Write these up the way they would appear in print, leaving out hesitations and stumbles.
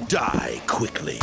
Die quickly.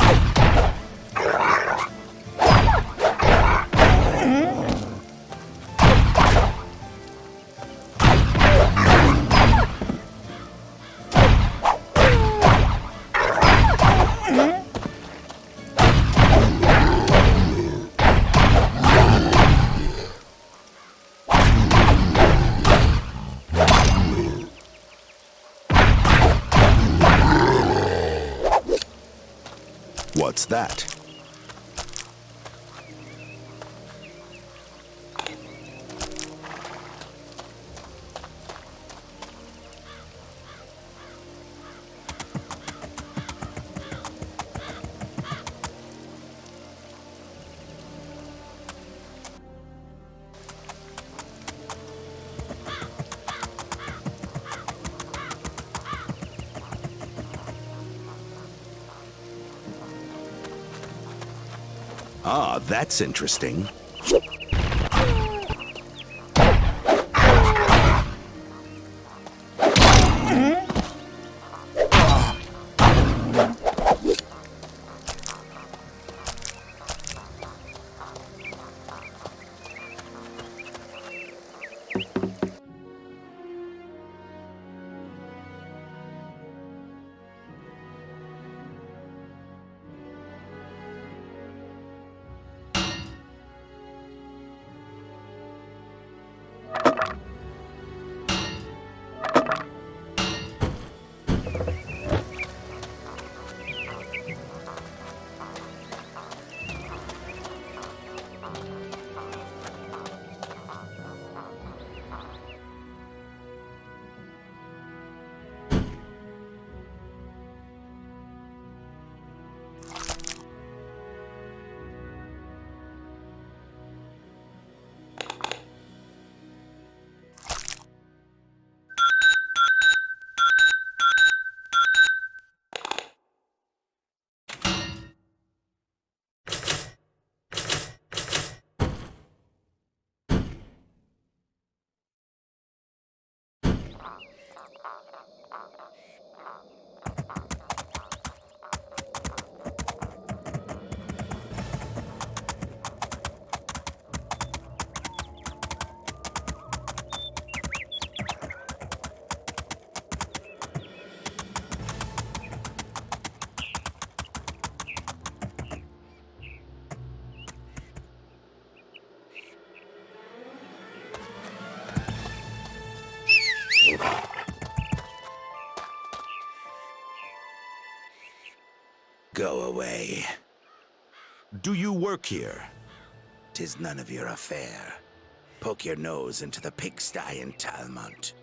What's that? Ah, that's interesting. Go away. Do you work here? 'Tis none of your affair. Poke your nose into the pigsty in Talmont.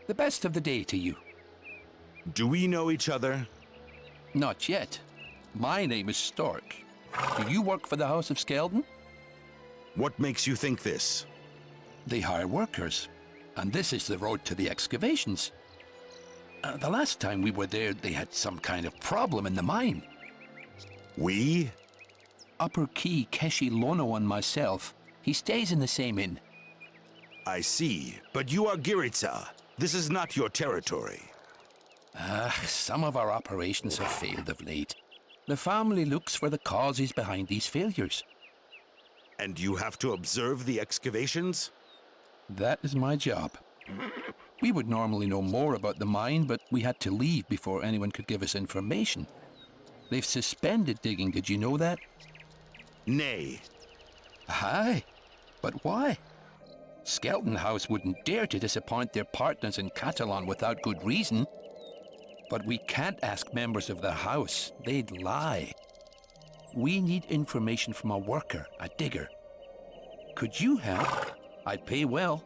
The best of the day to you. Do we know each other? Not yet. My name is Stork. Do you work for the House of Skeldon? What makes you think this? They hire workers, and this is the road to the excavations. The last time we were there, they had some kind of problem in the mine. We? Upper Key Keshi Lono and myself. He stays in the same inn. I see, but you are Giritsa. This is not your territory. Some of our operations have failed of late. The family looks for the causes behind these failures. And you have to observe the excavations? That is my job. We would normally know more about the mine, but we had to leave before anyone could give us information. They've suspended digging, did you know that? Nay. Aye, but why? Skelton House wouldn't dare to disappoint their partners in Catalan without good reason. But we can't ask members of the house. They'd lie. We need information from a worker, a digger. Could you help? I'd pay well.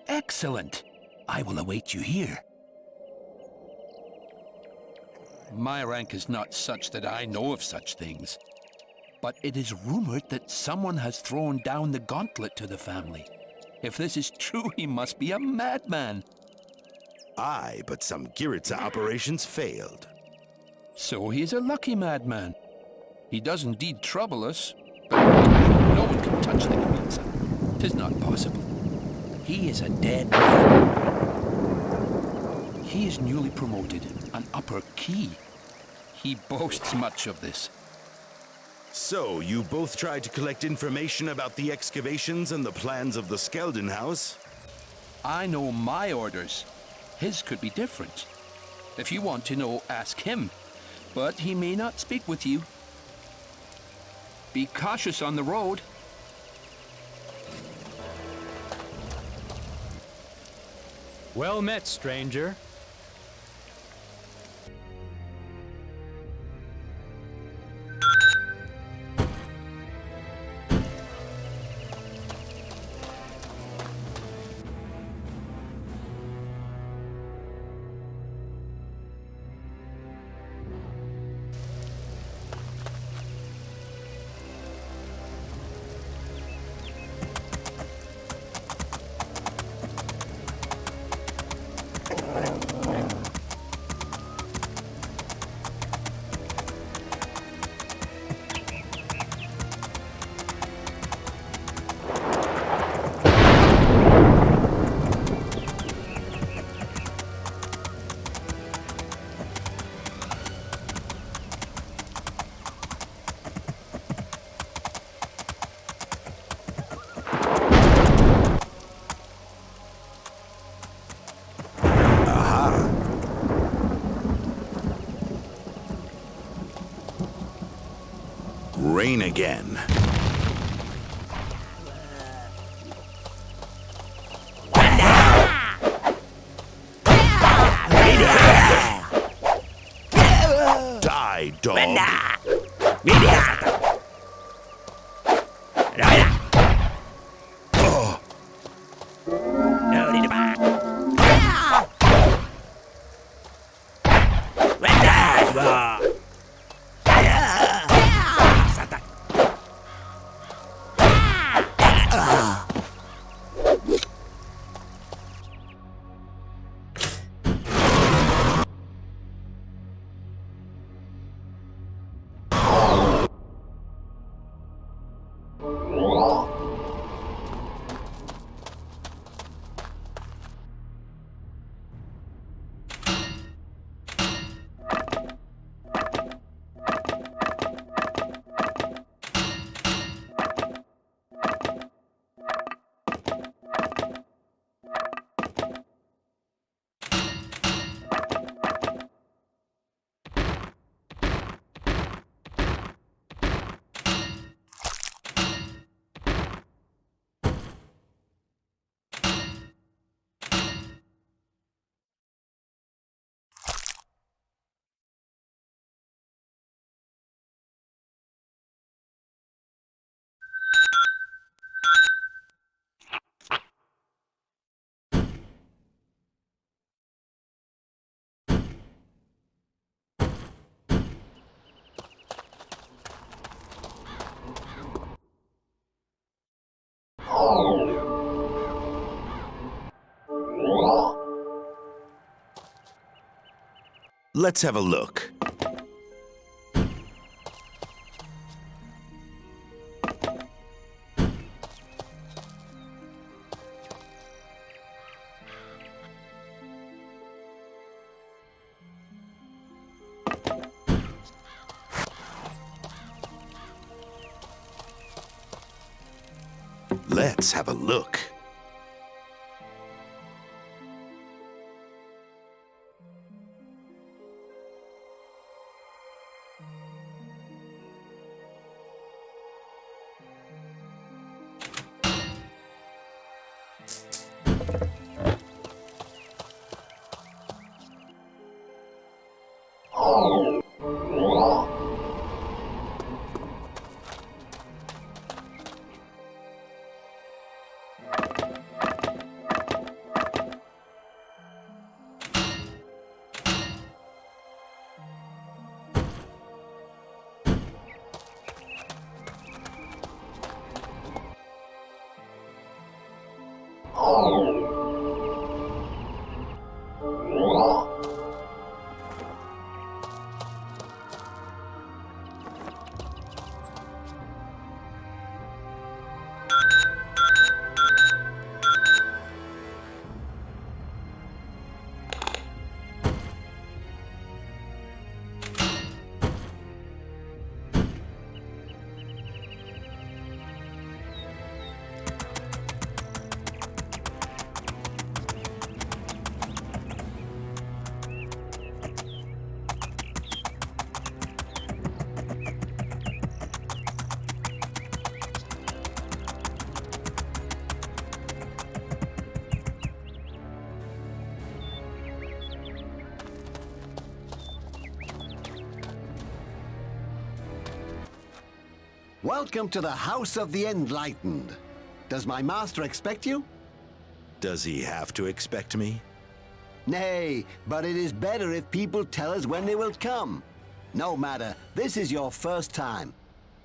Excellent. I will await you here. My rank is not such that I know of such things. But it is rumored that someone has thrown down the gauntlet to the family. If this is true, he must be a madman. Aye, but some Giritsa operations failed. So he is a lucky madman. He does indeed trouble us, but no one can touch the Giritsa. 'Tis not possible. He is a dead man. He is newly promoted, an upper key. He boasts much of this. So, you both tried to collect information about the excavations and the plans of the Skeldon House? I know my orders. His could be different. If you want to know, ask him. But he may not speak with you. Be cautious on the road. Well met, stranger. Rain again. Die, dog. Let's have a look. Let's have a look. Welcome to the House of the Enlightened. Does my master expect you? Does he have to expect me? Nay, but it is better if people tell us when they will come. No matter, this is your first time.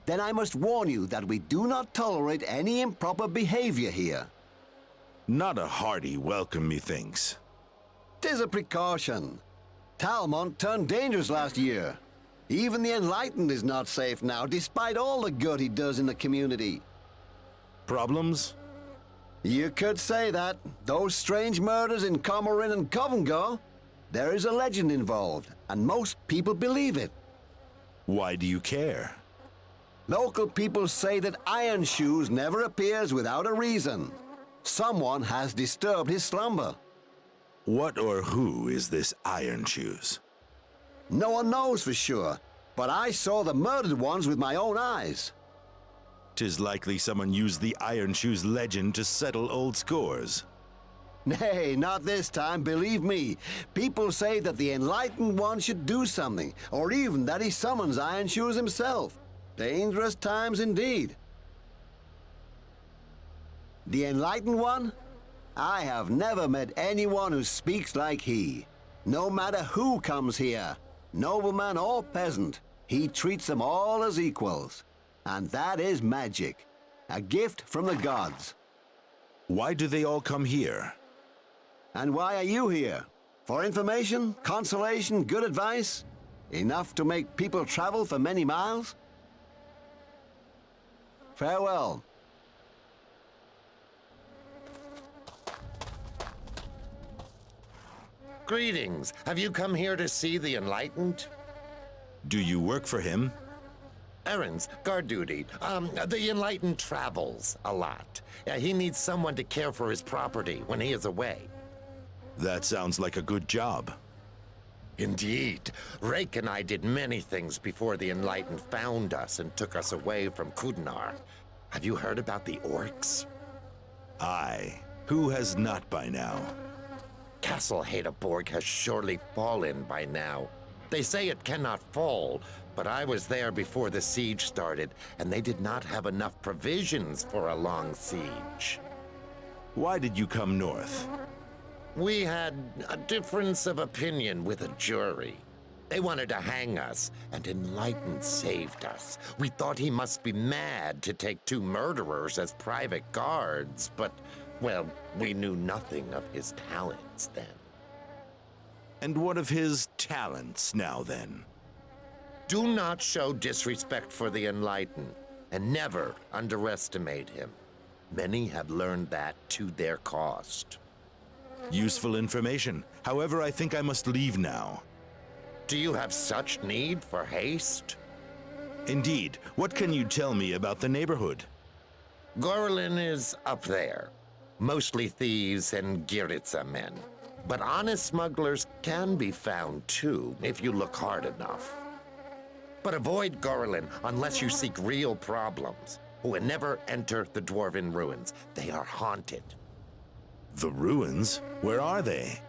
Then I must warn you that we do not tolerate any improper behavior here. Not a hearty welcome, methinks. 'Tis a precaution. Talmont turned dangerous last year. Even the Enlightened is not safe now, despite all the good he does in the community. Problems? You could say that. Those strange murders in Cormoran and Covengor, there is a legend involved, and most people believe it. Why do you care? Local people say that Iron Shoes never appears without a reason. Someone has disturbed his slumber. What or who is this Iron Shoes? No one knows for sure, but I saw the murdered ones with my own eyes. 'Tis likely someone used the Iron Shoes legend to settle old scores. Nay, not this time, believe me. People say that the Enlightened One should do something, or even that he summons Iron Shoes himself. Dangerous times indeed. The Enlightened One? I have never met anyone who speaks like he. No matter who comes here, nobleman or peasant, he treats them all as equals. And that is magic. A gift from the gods. Why do they all come here? And why are you here? For information, consolation, good advice? Enough to make people travel for many miles? Farewell. Greetings. Have you come here to see the Enlightened? Do you work for him? Errands, guard duty. The Enlightened travels a lot. He needs someone to care for his property when he is away. That sounds like a good job. Indeed. Rake and I did many things before the Enlightened found us and took us away from Kudenar. Have you heard about the orcs? Aye. Who has not by now? Castle Hadeborg has surely fallen by now. They say it cannot fall, but I was there before the siege started, and they did not have enough provisions for a long siege. Why did you come north? We had a difference of opinion with a jury. They wanted to hang us, and Enlightened saved us. We thought he must be mad to take two murderers as private guards, but, well, we knew nothing of his talents then. And what of his talents now then? Do not show disrespect for the Enlightened, and never underestimate him. Many have learned that to their cost. Useful information. However, I think I must leave now. Do you have such need for haste? Indeed. What can you tell me about the neighborhood? Gorlin is up there. Mostly thieves and Giritsa men. But honest smugglers can be found too, if you look hard enough. But avoid Gorlin unless you seek real problems. And never enter the Dwarven ruins. They are haunted. The ruins? Where are they?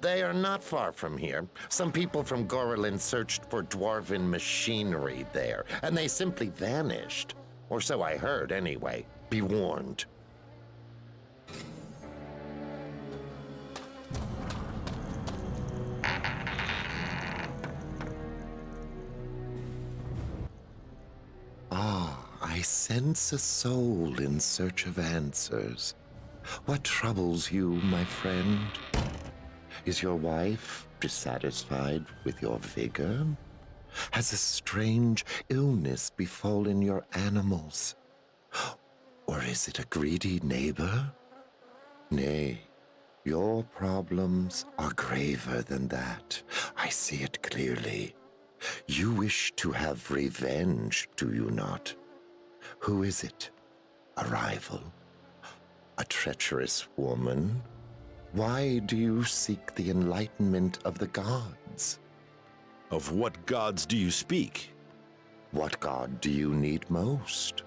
They are not far from here. Some people from Gorlin searched for Dwarven machinery there, and they simply vanished. Or so I heard, anyway. Be warned. I sense a soul in search of answers. What troubles you, my friend? Is your wife dissatisfied with your vigor? Has a strange illness befallen your animals? Or is it a greedy neighbor? Nay, your problems are graver than that. I see it clearly. You wish to have revenge, do you not? Who is it? A rival? A treacherous woman? Why do you seek the enlightenment of the gods? Of what gods do you speak? What god do you need most?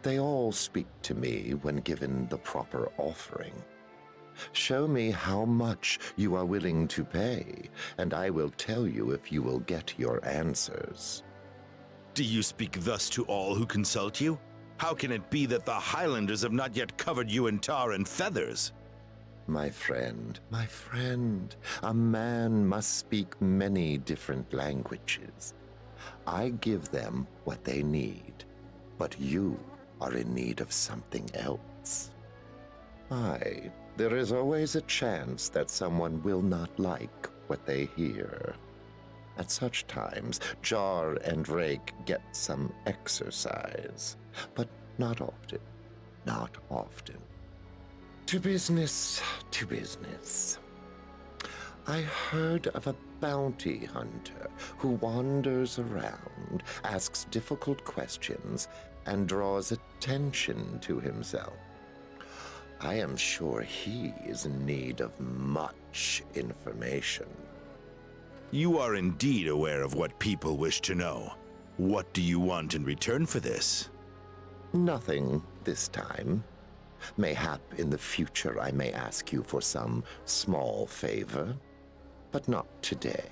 They all speak to me when given the proper offering. Show me how much you are willing to pay, and I will tell you if you will get your answers. Do you speak thus to all who consult you? How can it be that the Highlanders have not yet covered you in tar and feathers? My friend, a man must speak many different languages. I give them what they need, but you are in need of something else. Aye, there is always a chance that someone will not like what they hear. At such times, Jar and Rake get some exercise, but not often, not often. To business, to business. I heard of a bounty hunter who wanders around, asks difficult questions, and draws attention to himself. I am sure he is in need of much information. You are indeed aware of what people wish to know. What do you want in return for this? Nothing this time. Mayhap in the future I may ask you for some small favor, but not today.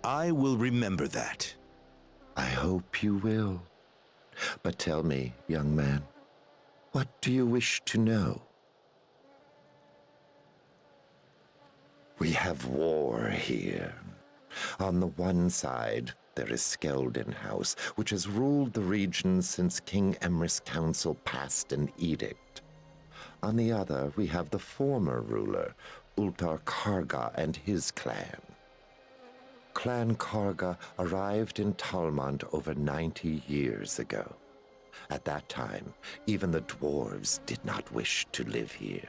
I will remember that. I hope you will. But tell me, young man, what do you wish to know? We have war here. On the one side, there is Skeldon House, which has ruled the region since King Emrys' council passed an edict. On the other, we have the former ruler, Ultar Karga, and his clan. Clan Karga arrived in Talmont over 90 years ago. At that time, even the dwarves did not wish to live here.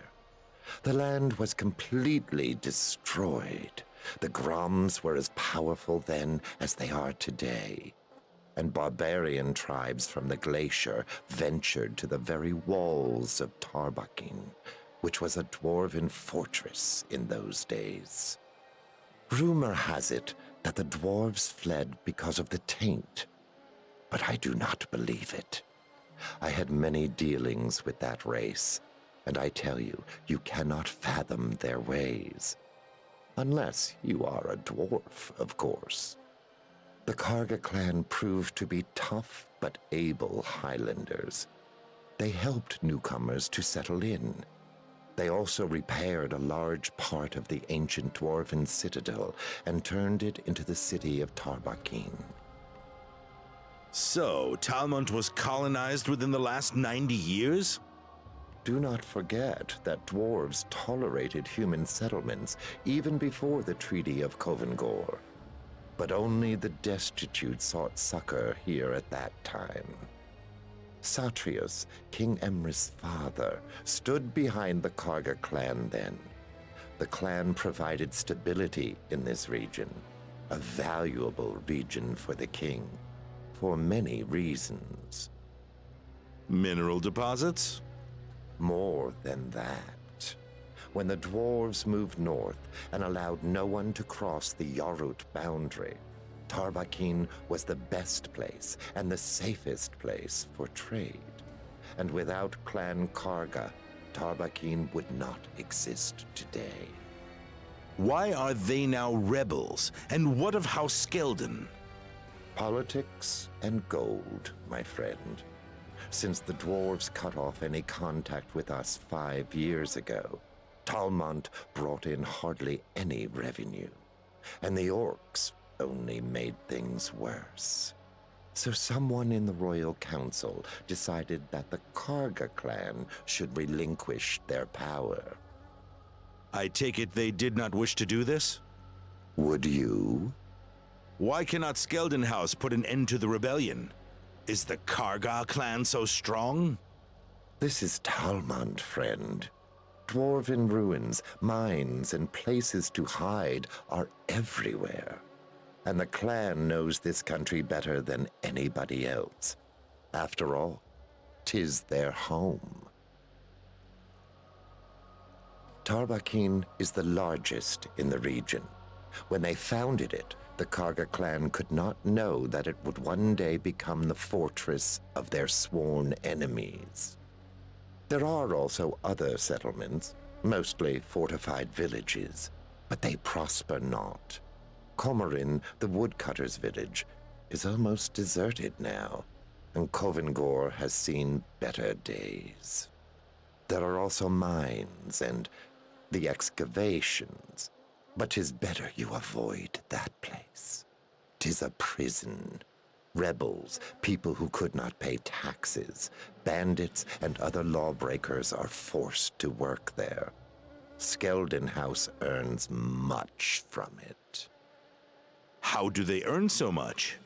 The land was completely destroyed. The Groms were as powerful then as they are today, and barbarian tribes from the glacier ventured to the very walls of Tarbakin, which was a dwarven fortress in those days. Rumor has it that the dwarves fled because of the taint, but I do not believe it. I had many dealings with that race, and I tell you, you cannot fathom their ways. Unless you are a dwarf, of course. The Karga clan proved to be tough but able Highlanders. They helped newcomers to settle in. They also repaired a large part of the ancient dwarven citadel and turned it into the city of Tarbakin. So, Talmont was colonized within the last 90 years? Do not forget that dwarves tolerated human settlements even before the Treaty of Covengor. But only the destitute sought succor here at that time. Satrius, King Emrys' father, stood behind the Karga clan then. The clan provided stability in this region, a valuable region for the king, for many reasons. Mineral deposits? More than that. When the dwarves moved north and allowed no one to cross the Yarut boundary, Tarbakin was the best place and the safest place for trade. And without Clan Karga, Tarbakin would not exist today. Why are they now rebels? And what of House Skeldon? Politics and gold, my friend. Since the dwarves cut off any contact with us 5 years ago, Talmont brought in hardly any revenue, and the orcs only made things worse. So someone in the Royal Council decided that the Karga clan should relinquish their power. I take it they did not wish to do this? Would you? Why cannot Skeldon House put an end to the rebellion? Is the Karga clan so strong? This is Talmont, friend. Dwarven ruins, mines, and places to hide are everywhere. And the clan knows this country better than anybody else. After all, 'tis their home. Tarbakin is the largest in the region. When they founded it, the Karga clan could not know that it would one day become the fortress of their sworn enemies. There are also other settlements, mostly fortified villages, but they prosper not. Comorin, the woodcutter's village, is almost deserted now, and Covengore has seen better days. There are also mines and the excavations, but 'tis better you avoid that place. 'Tis a prison. Rebels, people who could not pay taxes, bandits, and other lawbreakers are forced to work there. Skeldon House earns much from it. How do they earn so much?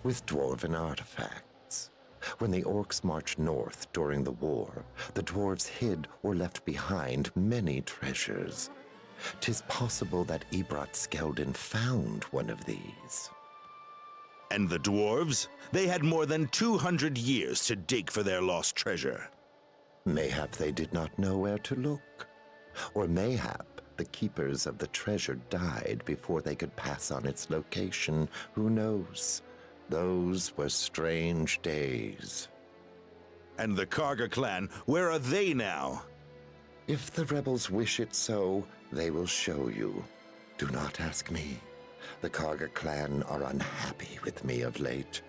With dwarven artifacts. When the orcs marched north during the war, the dwarves hid or left behind many treasures. 'Tis possible that Ebrat Skeldon found one of these. And the dwarves? They had more than 200 years to dig for their lost treasure. Mayhap they did not know where to look. Or mayhap the keepers of the treasure died before they could pass on its location. Who knows? Those were strange days. And the Karga clan, where are they now? If the rebels wish it so, they will show you. Do not ask me. The Karga clan are unhappy with me of late.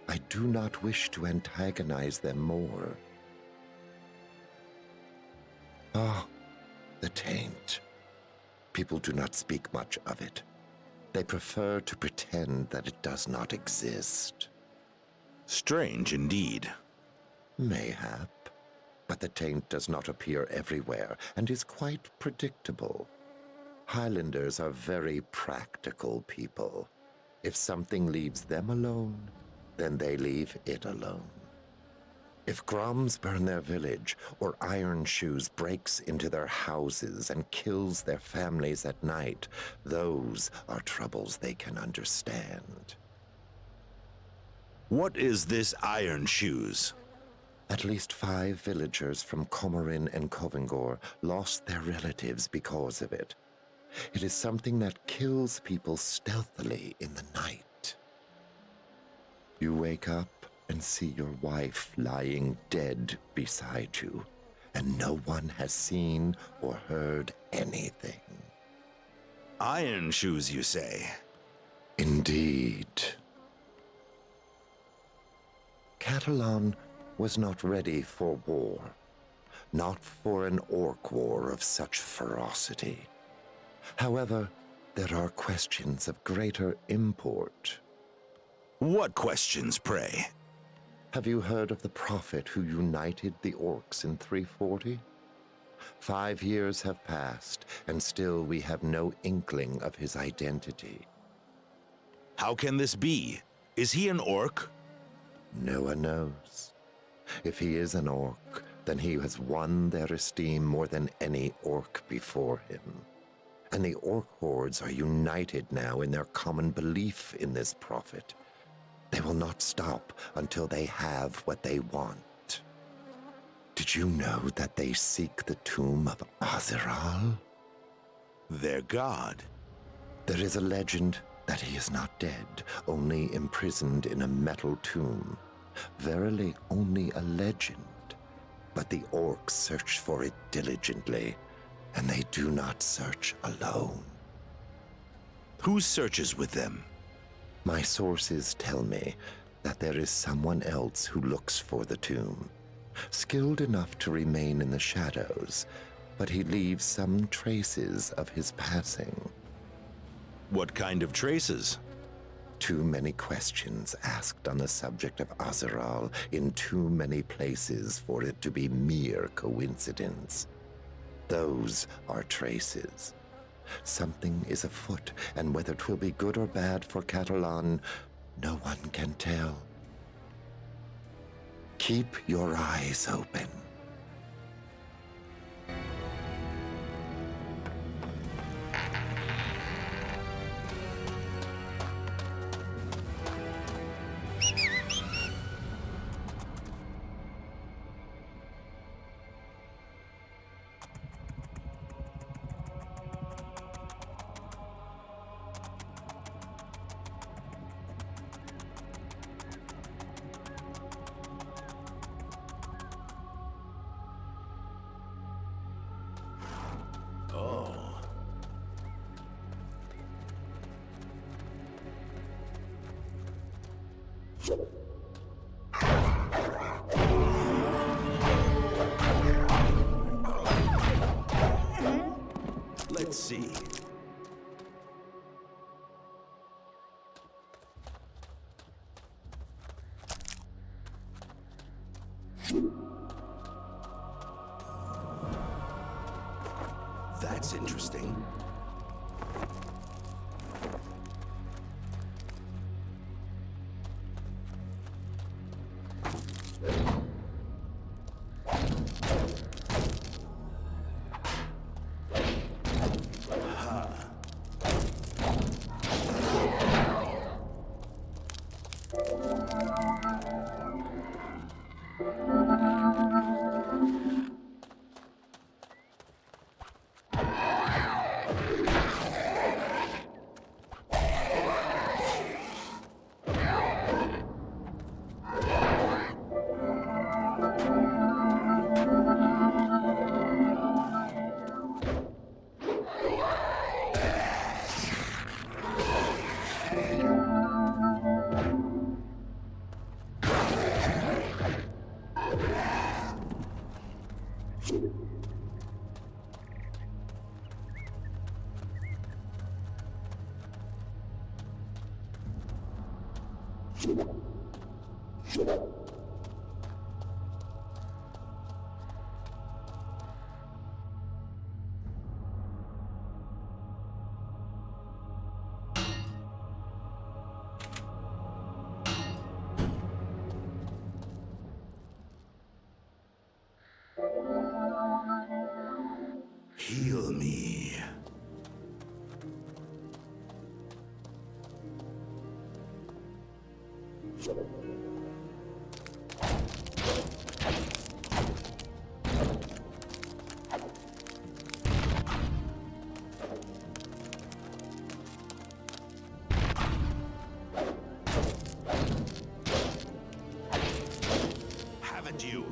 I do not wish to antagonize them more. Ah, the taint. People do not speak much of it. They prefer to pretend that it does not exist. Strange indeed. Mayhap. But the taint does not appear everywhere and is quite predictable. Highlanders are very practical people. If something leaves them alone, then they leave it alone. If Groms burn their village, or Iron Shoes breaks into their houses and kills their families at night, those are troubles they can understand. What is this Iron Shoes? At least 5 villagers from Comorin and Covengore lost their relatives because of it. It is something that kills people stealthily in the night. You wake up and see your wife lying dead beside you, and no one has seen or heard anything. Iron Shoes, you say? Indeed. Catalan was not ready for war, not for an orc war of such ferocity. However, there are questions of greater import. What questions, pray? Have you heard of the prophet who united the orcs in 340? 5 years have passed, and still we have no inkling of his identity. How can this be? Is he an orc? No one knows. If he is an orc, then he has won their esteem more than any orc before him. And the orc hordes are united now in their common belief in this prophet. They will not stop until they have what they want. Did you know that they seek the tomb of Azeral? Their god. There is a legend that he is not dead, only imprisoned in a metal tomb. Verily, only a legend. But the orcs search for it diligently, and they do not search alone. Who searches with them? My sources tell me that there is someone else who looks for the tomb, skilled enough to remain in the shadows, but he leaves some traces of his passing. What kind of traces? Too many questions asked on the subject of Azeral in too many places for it to be mere coincidence. Those are traces. Something is afoot, and whether 'twill be good or bad for Catalan, no one can tell. Keep your eyes open. Let's see. That's interesting. Heal me. Haven't you?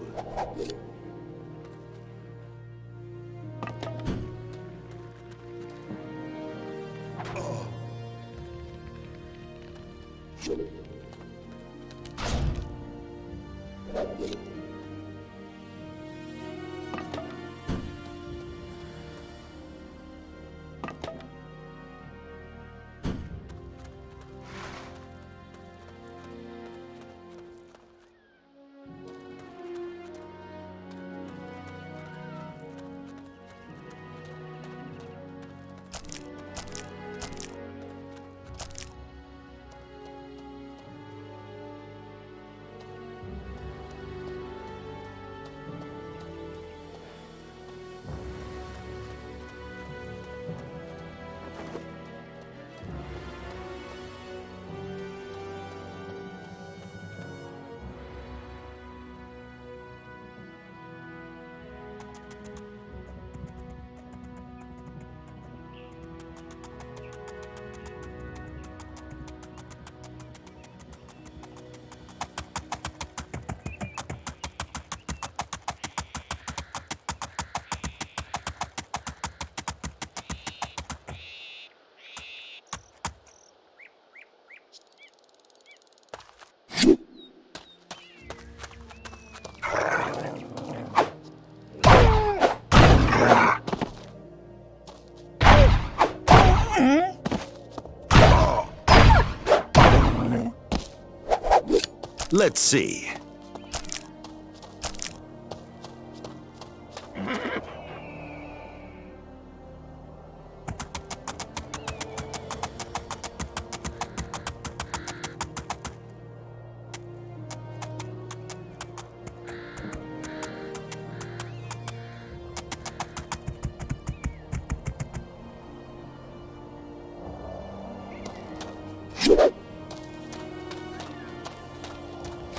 Let's see.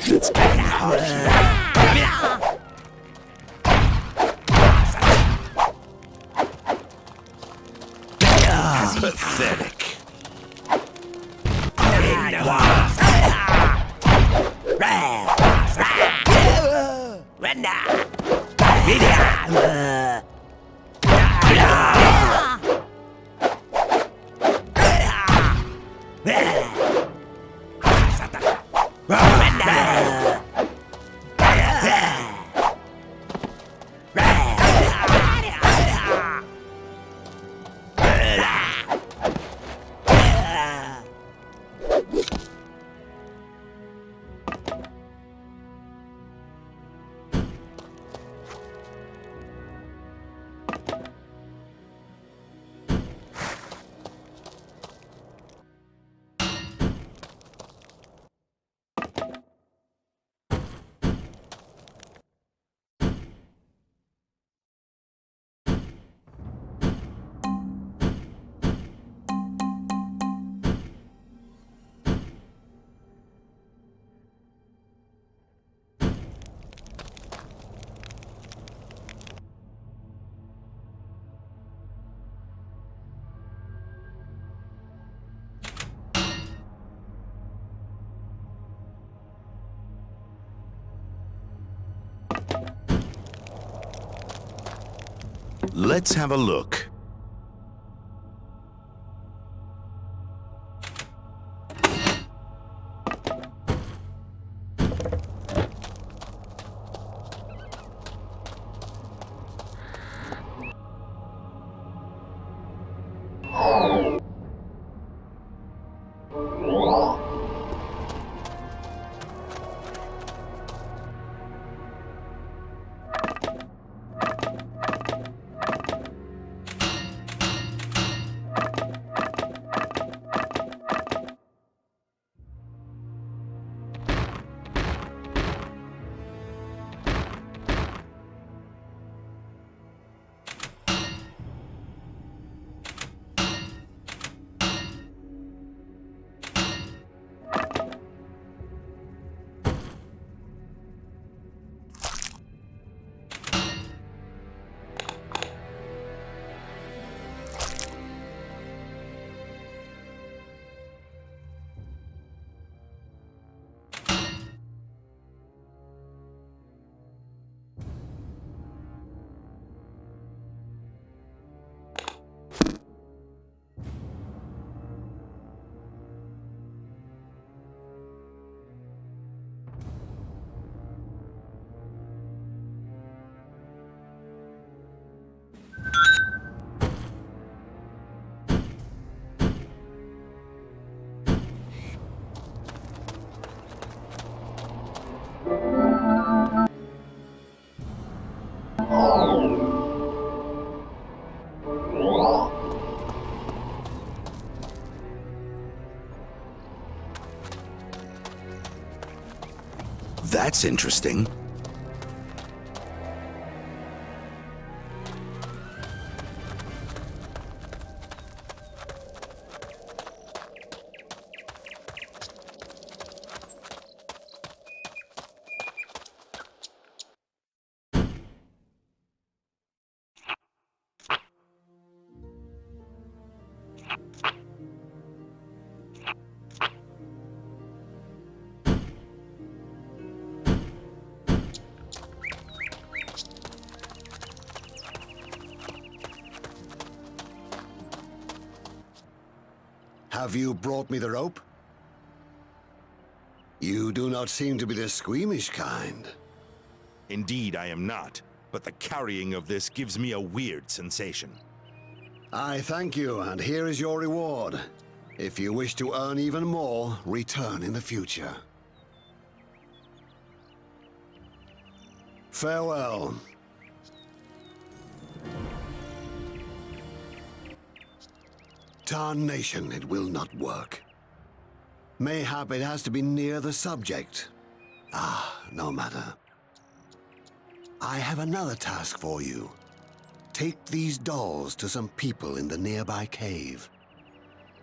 Let's get out here. Pathetic. Let's have a look. That's interesting. Have you brought me the rope? You do not seem to be the squeamish kind. Indeed, I am not, but the carrying of this gives me a weird sensation. I thank you, and here is your reward. If you wish to earn even more, return in the future. Farewell. Tarnation, it will not work. Mayhap it has to be near the subject. Ah, no matter. I have another task for you. Take these dolls to some people in the nearby cave.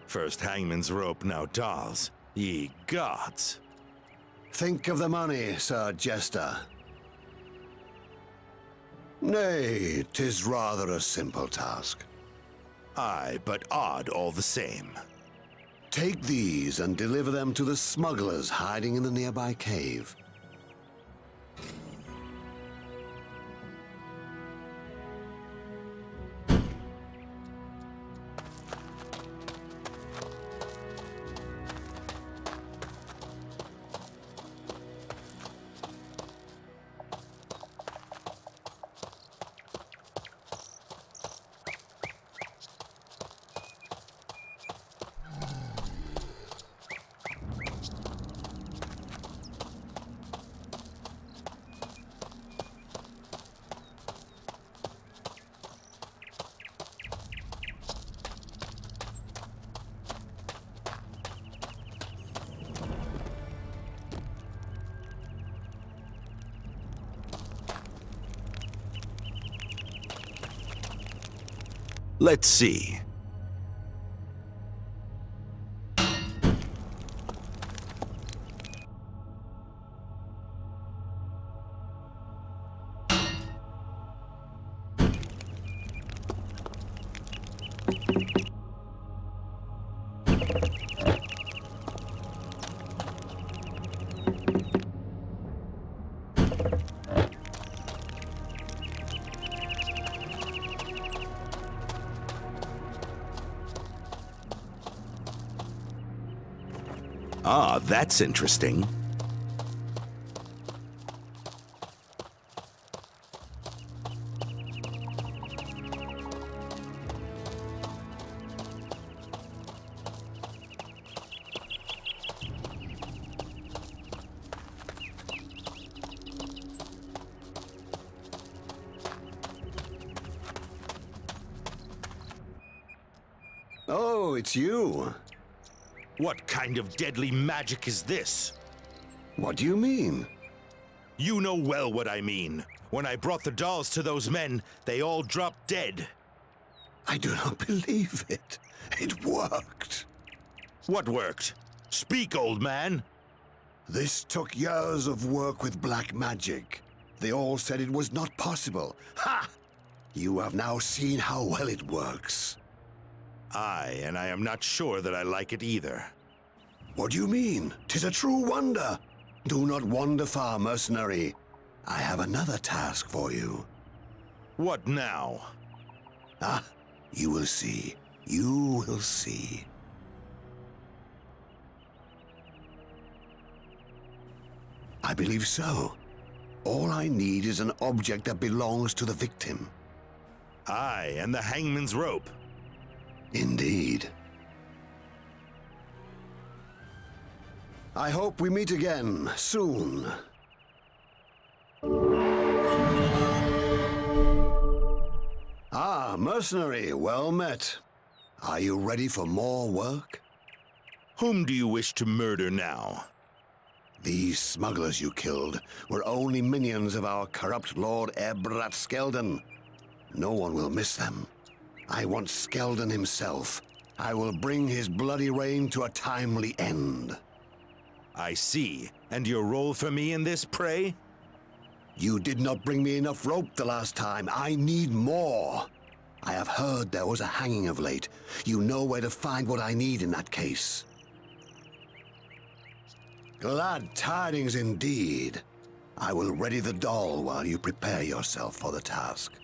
First hangman's rope, now dolls. Ye gods. Think of the money, Sir Jester. Nay, 'tis rather a simple task. Aye, but odd all the same. Take these and deliver them to the smugglers hiding in the nearby cave. Let's see. Ah, that's interesting. Oh, it's you. What kind of deadly magic is this? What do you mean? You know well what I mean. When I brought the dolls to those men, they all dropped dead. I do not believe it. It worked. What worked? Speak, old man. This took years of work with black magic. They all said it was not possible. Ha! You have now seen how well it works. Aye, and I am not sure that I like it either. What do you mean? 'Tis a true wonder. Do not wander far, mercenary. I have another task for you. What now? Ah, you will see. You will see. I believe so. All I need is an object that belongs to the victim. Aye, and the hangman's rope. Indeed. I hope we meet again soon. Ah, mercenary, well met. Are you ready for more work? Whom do you wish to murder now? These smugglers you killed were only minions of our corrupt Lord Ebrat Skeldon. No one will miss them. I want Skeldon himself. I will bring his bloody reign to a timely end. I see. And your role for me in this, pray? You did not bring me enough rope the last time. I need more. I have heard there was a hanging of late. You know where to find what I need in that case. Glad tidings indeed. I will ready the doll while you prepare yourself for the task.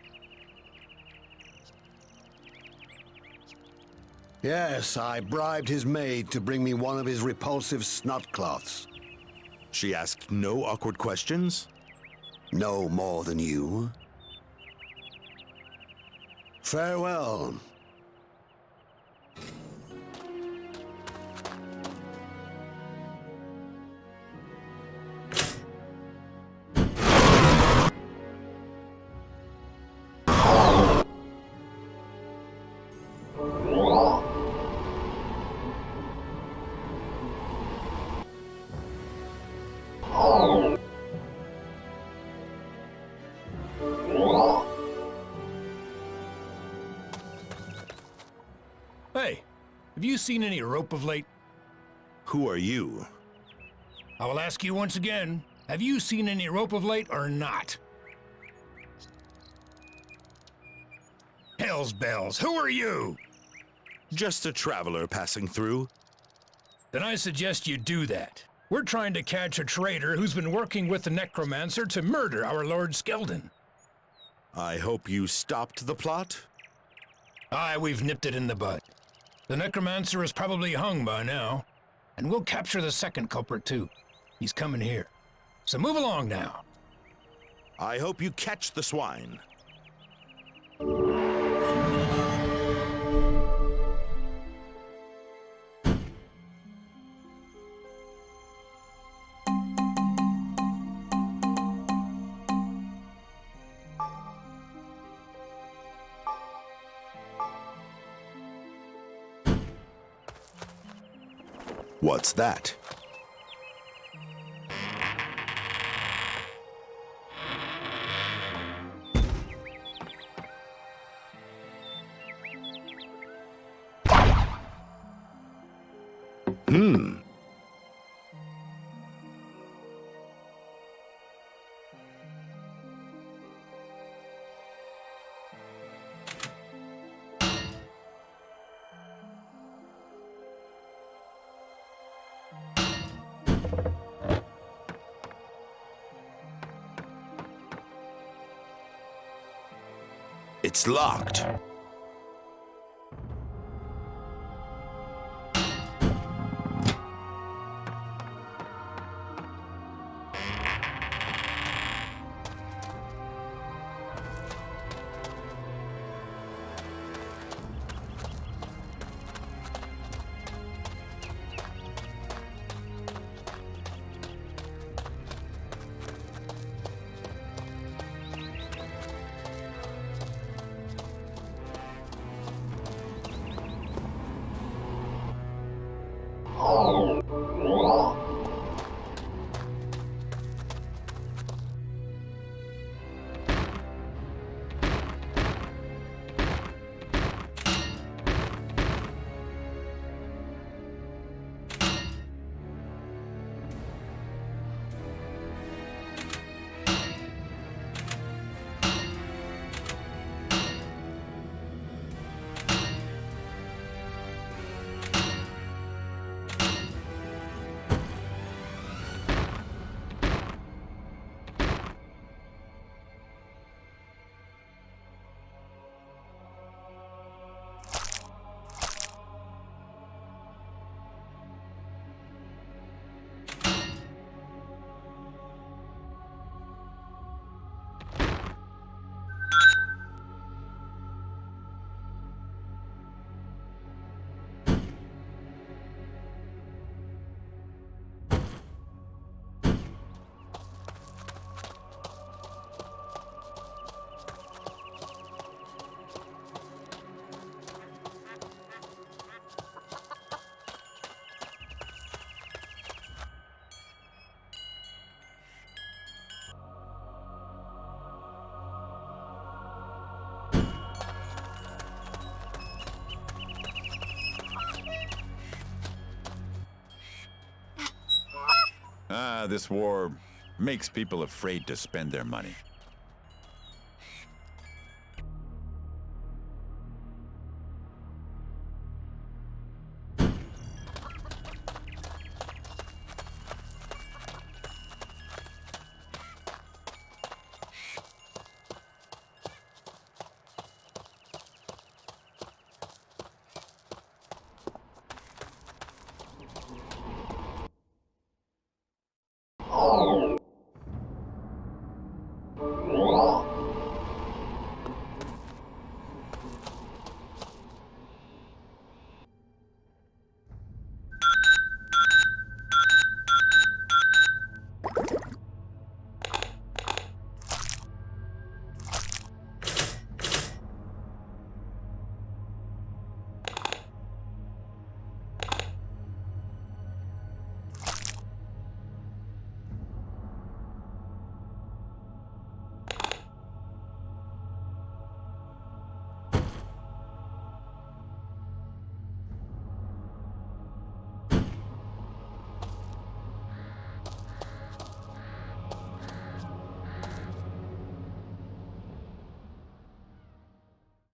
Yes, I bribed his maid to bring me one of his repulsive snot cloths. She asked no awkward questions? No more than you. Farewell. Hey, have you seen any rope of late? Who are you? I will ask you once again, have you seen any rope of late or not? Hell's bells, who are you? Just a traveler passing through. Then I suggest you do that. We're trying to catch a traitor who's been working with the necromancer to murder our Lord Skeldon. I hope you stopped the plot? Aye, we've nipped it in the bud. The necromancer is probably hung by now. And we'll capture the second culprit too. He's coming here. So move along now. I hope you catch the swine. What's that? It's locked. This war makes people afraid to spend their money.